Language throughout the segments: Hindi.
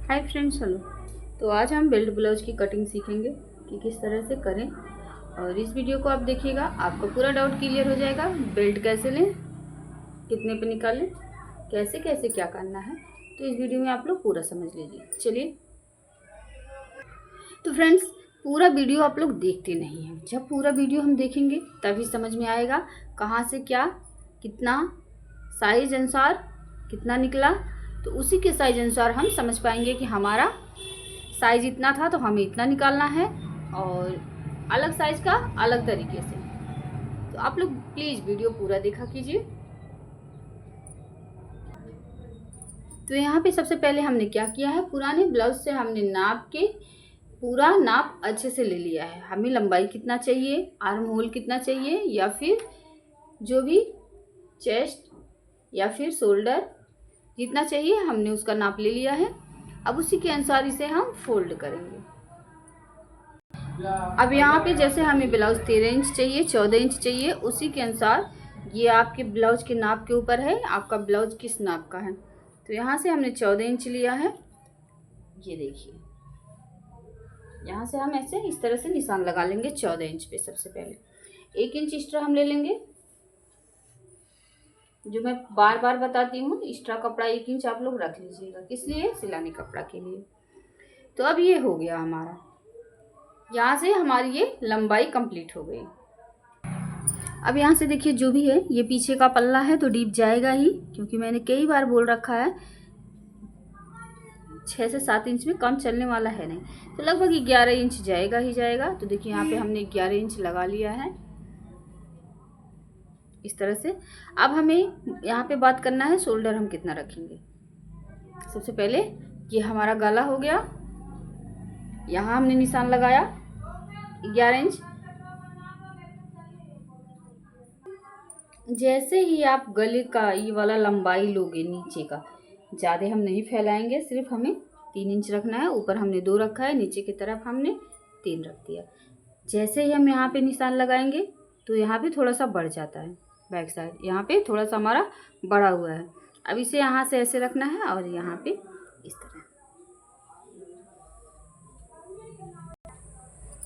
Hi friends, hello. तो आज हम बेल्ट ब्लाउज की कटिंग सीखेंगे कि किस तरह से करें। और इस वीडियो को आप देखिएगा, आपका पूरा डाउट क्लियर हो जाएगा। बेल्ट कैसे लें, कितने पे निकालें, कैसे कैसे क्या करना है, तो इस वीडियो में आप लोग पूरा समझ लीजिए। चलिए, तो फ्रेंड्स पूरा वीडियो आप लोग देखते नहीं हैं। जब पूरा वीडियो हम देखेंगे तभी समझ में आएगा कहाँ से क्या, कितना साइज अनुसार कितना निकला। तो उसी के साइज अनुसार हम समझ पाएंगे कि हमारा साइज इतना था तो हमें इतना निकालना है, और अलग साइज का अलग तरीके से। तो आप लोग प्लीज़ वीडियो पूरा देखा कीजिए। तो यहाँ पे सबसे पहले हमने क्या किया है, पुराने ब्लाउज से हमने नाप के पूरा नाप अच्छे से ले लिया है। हमें लंबाई कितना चाहिए, आर्म होल कितना चाहिए, या फिर जो भी चेस्ट या फिर शोल्डर जितना चाहिए हमने उसका नाप ले लिया है। अब उसी के अनुसार इसे हम फोल्ड करेंगे। अब यहाँ पे जैसे हमें ब्लाउज 13 इंच चाहिए, 14 इंच चाहिए, उसी के अनुसार ये आपके ब्लाउज के नाप के ऊपर है, आपका ब्लाउज किस नाप का है। तो यहाँ से हमने 14 इंच लिया है। ये देखिए, यहाँ से हम ऐसे इस तरह से निशान लगा लेंगे 14 इंच पे। सबसे पहले 1 इंच एक्स्ट्रा हम ले लेंगे। जो मैं बार बार बताती हूँ, एक्स्ट्रा कपड़ा 1 इंच आप लोग रख लीजिएगा, किस लिए, सिलाने कपड़ा के लिए। तो अब ये हो गया हमारा, यहाँ से हमारी ये लंबाई कंप्लीट हो गई। अब यहाँ से देखिए, जो भी है ये पीछे का पल्ला है तो डीप जाएगा ही, क्योंकि मैंने कई बार बोल रखा है 6 से 7 इंच में कम चलने वाला है नहीं, तो लगभग 11 इंच जाएगा ही जाएगा। तो देखिए यहाँ पे हमने 11 इंच लगा लिया है इस तरह से। अब हमें यहाँ पे बात करना है शोल्डर हम कितना रखेंगे। सबसे पहले ये हमारा गला हो गया, यहाँ हमने निशान लगाया 11 इंच। जैसे ही आप गले का ये वाला लंबाई लोगे नीचे का, ज़्यादा हम नहीं फैलाएंगे, सिर्फ हमें 3 इंच रखना है। ऊपर हमने 2 रखा है, नीचे की तरफ हमने 3 रख दिया। जैसे ही हम यहाँ पे निशान लगाएंगे तो यहाँ पे थोड़ा सा बढ़ जाता है, बैक साइड यहाँ पे थोड़ा सा हमारा बढ़ा हुआ है। अब इसे यहाँ से ऐसे रखना है और यहाँ पे इस तरह।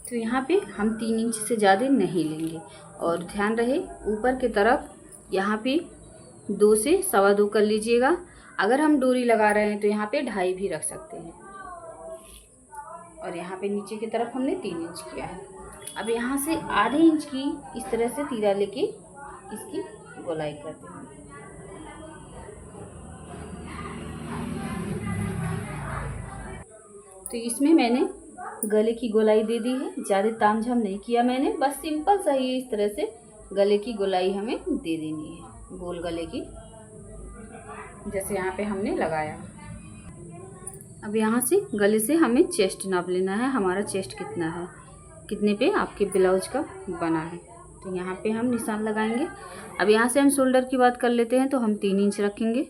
तो यहाँ पे हम 3 इंच से ज़्यादा नहीं लेंगे, और ध्यान रहे ऊपर की तरफ यहाँ पे 2 से 2.25 कर लीजिएगा। अगर हम डोरी लगा रहे हैं तो यहाँ पे 2.5 भी रख सकते हैं। और यहाँ पे नीचे की तरफ हमने 3 इंच किया है। अब यहाँ से आधे इंच की इस तरह से तीरा लेके इसकी गोलाई करते हैं। तो इसमें मैंने गले की गोलाई दे दी है, ज़्यादा तामझाम नहीं किया मैंने, बस सिंपल सा ही इस तरह से गले की गोलाई हमें दे देनी है, गोल गले की, जैसे यहाँ पे हमने लगाया। अब यहाँ से गले से हमें चेस्ट नाप लेना है, हमारा चेस्ट कितना है, कितने पे आपके ब्लाउज का बना है। तो यहाँ पे हम निशान लगाएंगे। अब यहाँ से हम शोल्डर की बात कर लेते हैं, तो हम 3 इंच रखेंगे।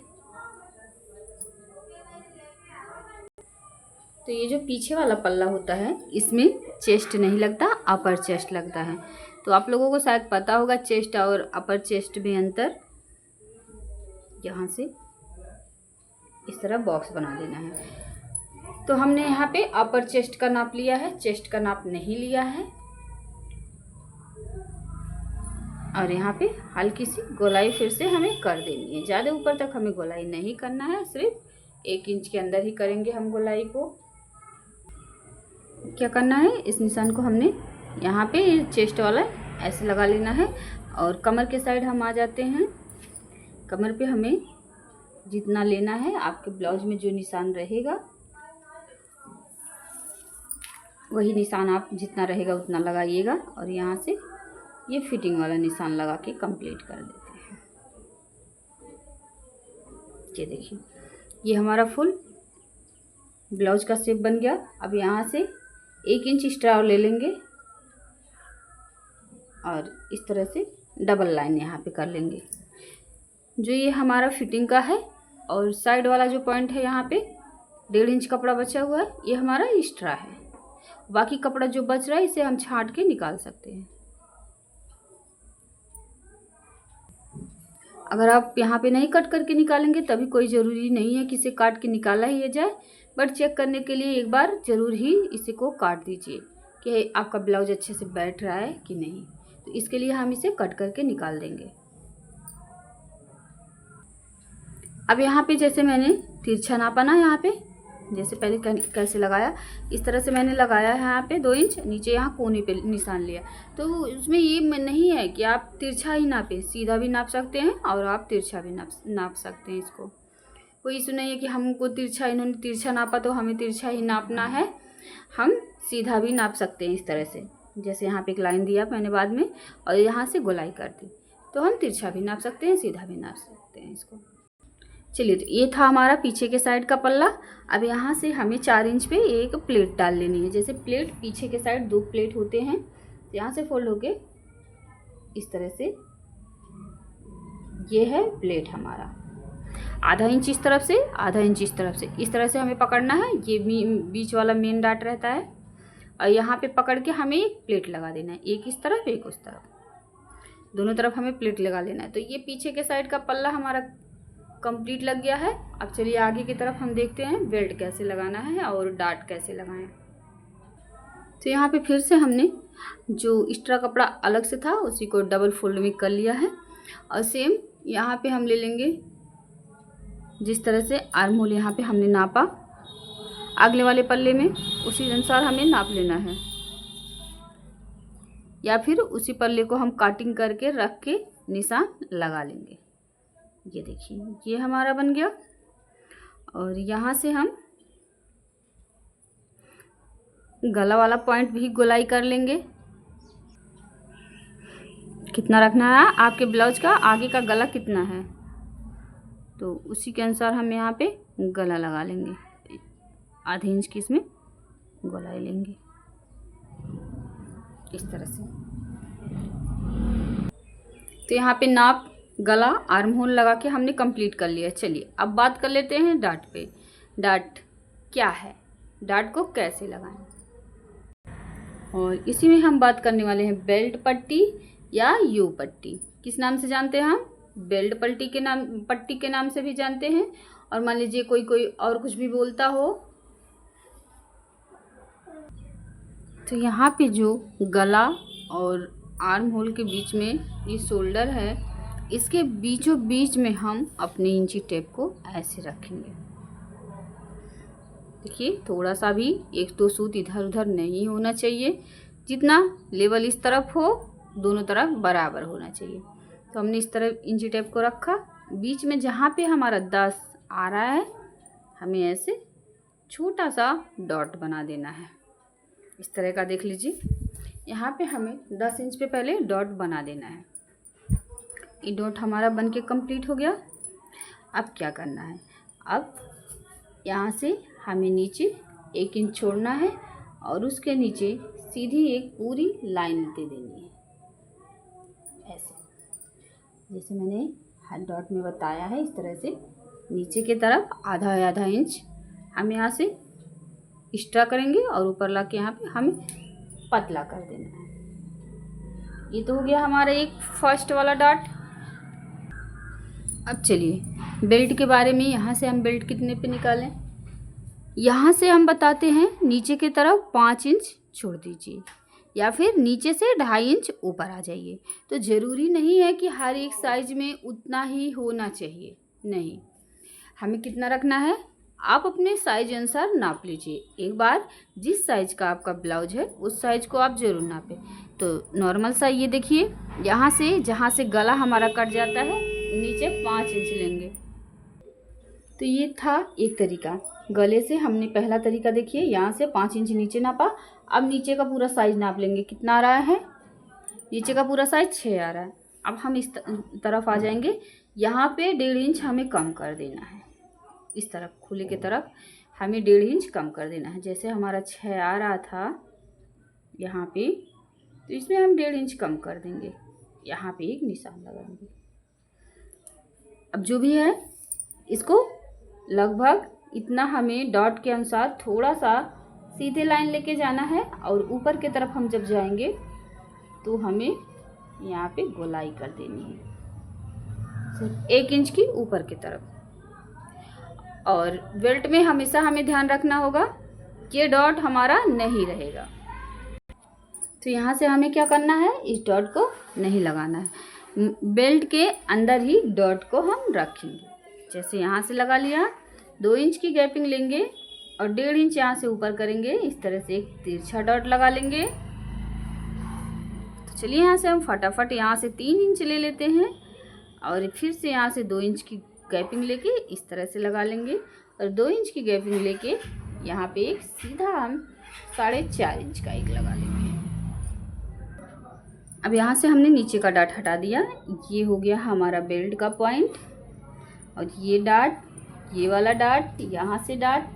तो ये जो पीछे वाला पल्ला होता है इसमें चेस्ट नहीं लगता, अपर चेस्ट लगता है। तो आप लोगों को शायद पता होगा चेस्ट और अपर चेस्ट में अंतर। यहाँ से इस तरह बॉक्स बना देना है। तो हमने यहाँ पे अपर चेस्ट का नाप लिया है, चेस्ट का नाप नहीं लिया है। और यहाँ पे हल्की सी गोलाई फिर से हमें कर देनी है, ज़्यादा ऊपर तक हमें गोलाई नहीं करना है, सिर्फ 1 इंच के अंदर ही करेंगे हम गोलाई को। क्या करना है, इस निशान को हमने यहाँ पे चेस्ट वाला ऐसे लगा लेना है। और कमर के साइड हम आ जाते हैं। कमर पे हमें जितना लेना है, आपके ब्लाउज में जो निशान रहेगा वही निशान आप जितना रहेगा उतना लगाइएगा। और यहाँ से ये फिटिंग वाला निशान लगा के कंप्लीट कर देते हैं। ये देखिए, ये हमारा फुल ब्लाउज का शेप बन गया। अब यहाँ से 1 इंच एक्स्ट्रा और ले लेंगे और इस तरह से डबल लाइन यहाँ पे कर लेंगे। जो ये हमारा फिटिंग का है, और साइड वाला जो पॉइंट है यहाँ पे 1.5 इंच कपड़ा बचा हुआ है, ये हमारा एक्स्ट्रा है। बाकी कपड़ा जो बच रहा है इसे हम छांट के निकाल सकते हैं। अगर आप यहाँ पे नहीं कट करके निकालेंगे तभी कोई ज़रूरी नहीं है कि इसे काट के निकाला ही जाए। बट चेक करने के लिए एक बार ज़रूर ही इसे को काट दीजिए कि आपका ब्लाउज अच्छे से बैठ रहा है कि नहीं। तो इसके लिए हम इसे कट करके निकाल देंगे। अब यहाँ पे जैसे मैंने तिरछा नापा ना, यहाँ पे जैसे पहले कैसे लगाया, इस तरह से मैंने लगाया है यहाँ पे 2 इंच, नीचे यहाँ कोने पे निशान लिया। तो उसमें ये नहीं है कि आप तिरछा ही नापें, सीधा भी नाप सकते हैं और आप तिरछा भी नाप सकते हैं। इसको कोई इशू नहीं है कि हमको तिरछा, इन्होंने तिरछा नापा तो हमें तिरछा ही नापना है, हम सीधा भी नाप सकते हैं इस तरह से। जैसे यहाँ पे एक लाइन दिया मैंने बाद में और यहाँ से गोलाई कर दी, तो हम तिरछा भी नाप सकते हैं, सीधा भी नाप सकते हैं इसको। चलिए, तो ये था हमारा पीछे के साइड का पल्ला। अब यहाँ से हमें 4 इंच पे एक प्लेट डाल लेनी है। जैसे प्लेट पीछे के साइड 2 प्लेट होते हैं, तो यहाँ से फोल्ड होके इस तरह से, ये है प्लेट हमारा। आधा इंच इस तरफ से, आधा इंच इस तरफ से, इस तरह से हमें पकड़ना है। ये बीच वाला मेन डाट रहता है और यहाँ पे पकड़ के हमें एक प्लेट लगा देना है, एक इस तरफ एक उस तरफ, दोनों तरफ हमें प्लेट लगा लेना है। तो ये पीछे के साइड का पल्ला हमारा कंप्लीट लग गया है। अब चलिए आगे की तरफ हम देखते हैं बेल्ट कैसे लगाना है और डाट कैसे लगाएं। तो यहाँ पे फिर से हमने जो एक्स्ट्रा कपड़ा अलग से था उसी को डबल फोल्ड में कर लिया है और सेम यहाँ पे हम ले लेंगे जिस तरह से आर्म होल यहाँ पे हमने नापा अगले वाले पल्ले में, उसी अनुसार हमें नाप लेना है, या फिर उसी पल्ले को हम काटिंग करके रख के निशान लगा लेंगे। ये देखिए, ये हमारा बन गया। और यहाँ से हम गला वाला पॉइंट भी गोलाई कर लेंगे। कितना रखना है आपके ब्लाउज का, आगे का गला कितना है, तो उसी के अनुसार हम यहाँ पे गला लगा लेंगे। आधे इंच की इसमें गोलाई लेंगे इस तरह से। तो यहाँ पे नाप, गला, आर्म होल लगा के हमने कंप्लीट कर लिया। चलिए अब बात कर लेते हैं डाट पे। डाट क्या है, डाट को कैसे लगाएं, और इसी में हम बात करने वाले हैं बेल्ट पट्टी या यू पट्टी। किस नाम से जानते हैं हम? बेल्ट पट्टी के नाम से भी जानते हैं। और मान लीजिए कोई और कुछ भी बोलता हो, तो यहाँ पे जो गला और आर्म होल के बीच में ये शोल्डर है, इसके बीचों बीच में हम अपने इंची टेप को ऐसे रखेंगे। देखिए, थोड़ा सा भी 1-2 सूत इधर उधर नहीं होना चाहिए, जितना लेवल इस तरफ हो दोनों तरफ बराबर होना चाहिए। तो हमने इस तरफ इंची टेप को रखा, बीच में जहाँ पे हमारा 10 आ रहा है हमें ऐसे छोटा सा डॉट बना देना है। इस तरह का देख लीजिए, यहाँ पे हमें 10 इंच पे पहले डॉट बना देना है। ये डॉट हमारा बन के कंप्लीट हो गया। अब क्या करना है, अब यहाँ से हमें नीचे 1 इंच छोड़ना है और उसके नीचे सीधी एक पूरी लाइन दे देनी है, ऐसे जैसे मैंने हाथ डॉट में बताया है। इस तरह से नीचे की तरफ आधा इंच हम यहाँ से एक्स्ट्रा करेंगे और ऊपर ला के यहाँ पे हमें पतला कर देना है। ये तो हो गया हमारा एक फर्स्ट वाला डॉट। अब चलिए बेल्ट के बारे में, यहाँ से हम बेल्ट कितने पे निकालें, यहाँ से हम बताते हैं नीचे की तरफ 5 इंच छोड़ दीजिए या फिर नीचे से 2.5 इंच ऊपर आ जाइए। तो ज़रूरी नहीं है कि हर एक साइज में उतना ही होना चाहिए, नहीं, हमें कितना रखना है आप अपने साइज अनुसार नाप लीजिए। एक बार जिस साइज का आपका ब्लाउज है उस साइज को आप ज़रूर नापें। तो नॉर्मल सा ये देखिए, यहाँ से जहाँ से गला हमारा कट जाता है नीचे 5 इंच लेंगे। तो ये था एक तरीका। गले से हमने पहला तरीका देखिए, यहाँ से 5 इंच नीचे नापा। अब नीचे का पूरा साइज नाप लेंगे, कितना आ रहा है, नीचे का पूरा साइज 6 आ रहा है। अब हम इस तरफ आ जाएंगे, यहाँ पे 1.5 इंच हमें कम कर देना है। इस तरफ खुले की तरफ हमें 1.5 इंच कम कर देना है। जैसे हमारा 6 आ रहा था यहाँ पे, तो इसमें हम 1.5 इंच कम कर देंगे, यहाँ पे एक निशान लगा देंगे। अब जो भी है इसको लगभग इतना हमें डॉट के अनुसार थोड़ा सा सीधे लाइन लेके जाना है और ऊपर की तरफ हम जब जाएंगे तो हमें यहाँ पे गोलाई कर देनी है सिर्फ 1 इंच की ऊपर की तरफ। और बेल्ट में हमेशा हमें ध्यान रखना होगा ये डॉट हमारा नहीं रहेगा। तो यहाँ से हमें क्या करना है, इस डॉट को नहीं लगाना है, बेल्ट के अंदर ही डॉट को हम रखेंगे। जैसे यहाँ से लगा लिया, 2 इंच की गैपिंग लेंगे और 1.5 इंच यहाँ से ऊपर करेंगे, इस तरह से एक तिरछा डॉट लगा लेंगे। तो चलिए यहाँ से हम फटाफट यहाँ से 3 इंच ले लेते हैं और फिर से यहाँ से 2 इंच की गैपिंग लेके इस तरह से लगा लेंगे और 2 इंच की गैपिंग लेके यहाँ पे एक सीधा हम 4.5 इंच का एक लगा लेंगे। अब यहाँ से हमने नीचे का डाट हटा दिया, ये हो गया हमारा बेल्ट का पॉइंट। और ये डाट, ये वाला डाट, यहाँ से डाट,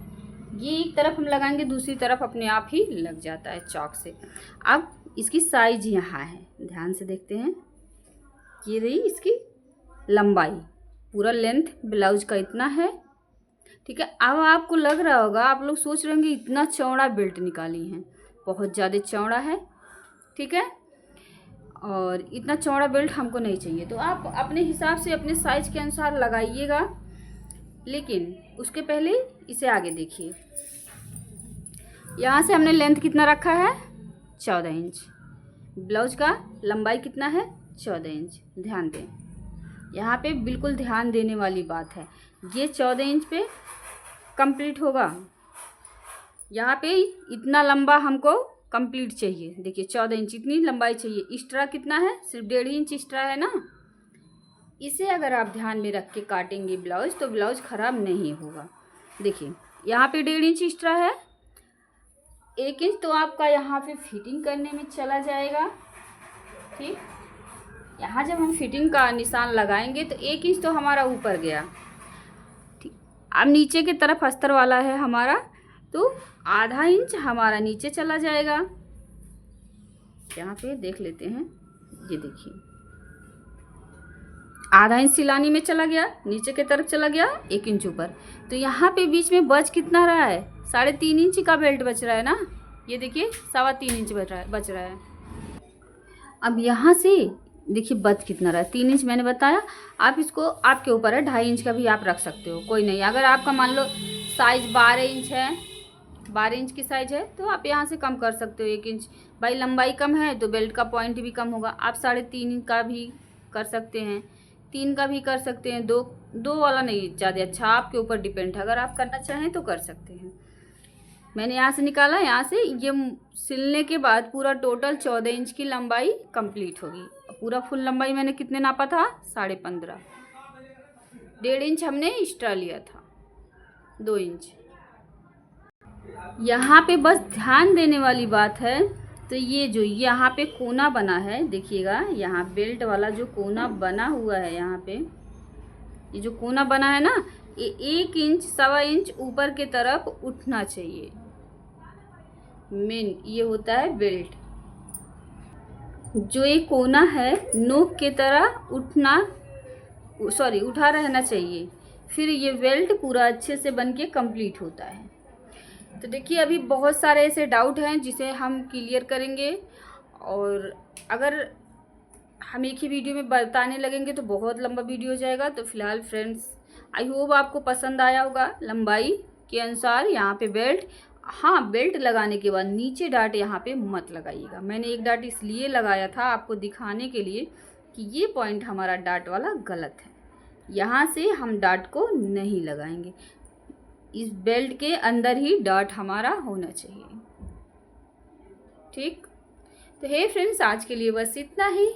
ये एक तरफ हम लगाएंगे, दूसरी तरफ अपने आप ही लग जाता है चौक से। अब इसकी साइज यहाँ है, ध्यान से देखते हैं, ये रही इसकी लंबाई, पूरा लेंथ ब्लाउज का इतना है, ठीक है। अब आपको लग रहा होगा, आप लोग सोच रहे होंगे इतना चौड़ा बेल्ट निकाली हैं, बहुत ज़्यादा चौड़ा है, ठीक है, और इतना चौड़ा बेल्ट हमको नहीं चाहिए। तो आप अपने हिसाब से अपने साइज के अनुसार लगाइएगा, लेकिन उसके पहले इसे आगे देखिए। यहाँ से हमने लेंथ कितना रखा है, 14 इंच। ब्लाउज का लंबाई कितना है, 14 इंच। ध्यान दें, यहाँ पे बिल्कुल ध्यान देने वाली बात है, ये 14 इंच पे कंप्लीट होगा। यहाँ पे इतना लंबा हमको कंप्लीट चाहिए, देखिए 14 इंच इतनी लंबाई चाहिए। एक्स्ट्रा कितना है, सिर्फ 1.5 इंच एक्स्ट्रा है ना। इसे अगर आप ध्यान में रख के काटेंगे ब्लाउज तो ब्लाउज ख़राब नहीं होगा। देखिए यहाँ पे 1.5 इंच एक्स्ट्रा है, 1 इंच तो आपका यहाँ पे फिटिंग करने में चला जाएगा, ठीक। यहाँ जब हम फिटिंग का निशान लगाएंगे तो 1 इंच तो हमारा ऊपर गया, ठीक। अब नीचे की तरफ अस्तर वाला है हमारा, तो आधा इंच हमारा नीचे चला जाएगा। यहाँ पे देख लेते हैं, ये देखिए आधा इंच सिलानी में चला गया, नीचे की तरफ चला गया 1 इंच ऊपर। तो यहाँ पे बीच में बच कितना रहा है, 3.5 इंच का बेल्ट बच रहा है ना, ये देखिए 3.25 इंच बच रहा है। अब यहाँ से देखिए बच कितना रहा है, 3 इंच मैंने बताया। आप इसको आपके ऊपर है, 2.5 इंच का भी आप रख सकते हो, कोई नहीं। अगर आपका मान लो साइज 12 इंच है, 12 इंच की साइज है, तो आप यहाँ से कम कर सकते हो 1 इंच। भाई लंबाई कम है तो बेल्ट का पॉइंट भी कम होगा। आप 3.5 इंच का भी कर सकते हैं, 3 का भी कर सकते हैं, 2 वाला नहीं ज़्यादा अच्छा, आपके ऊपर डिपेंड है। अगर आप करना चाहें तो कर सकते हैं। मैंने यहाँ से निकाला, यहाँ से ये सिलने के बाद पूरा टोटल 14 इंच की लंबाई कंप्लीट होगी। पूरा फुल लंबाई मैंने कितने नापा था, 15.5। 1.5 इंच हमने एक्स्ट्रा लिया था, 2 इंच। यहाँ पे बस ध्यान देने वाली बात है, तो ये जो यहाँ पे कोना बना है, देखिएगा यहाँ बेल्ट वाला जो कोना बना हुआ है, यहाँ पे ये जो कोना बना है ना, ये 1 इंच 1.25 इंच ऊपर के तरफ उठना चाहिए। मेन ये होता है बेल्ट, जो ये कोना है नोक के तरह उठा रहना चाहिए, फिर ये बेल्ट पूरा अच्छे से बन के कंप्लीट होता है। तो देखिए अभी बहुत सारे ऐसे डाउट हैं जिसे हम क्लियर करेंगे, और अगर हम एक ही वीडियो में बताने लगेंगे तो बहुत लंबा वीडियो हो जाएगा। तो फिलहाल फ्रेंड्स, आई होप आपको पसंद आया होगा। लंबाई के अनुसार यहाँ पे बेल्ट, हाँ बेल्ट लगाने के बाद नीचे डाट यहाँ पे मत लगाइएगा। मैंने एक डाट इसलिए लगाया था आपको दिखाने के लिए कि ये पॉइंट हमारा डाट वाला गलत है, यहाँ से हम डाट को नहीं लगाएंगे। इस बेल्ट के अंदर ही डाट हमारा होना चाहिए, ठीक। तो हे फ्रेंड्स, आज के लिए बस इतना ही।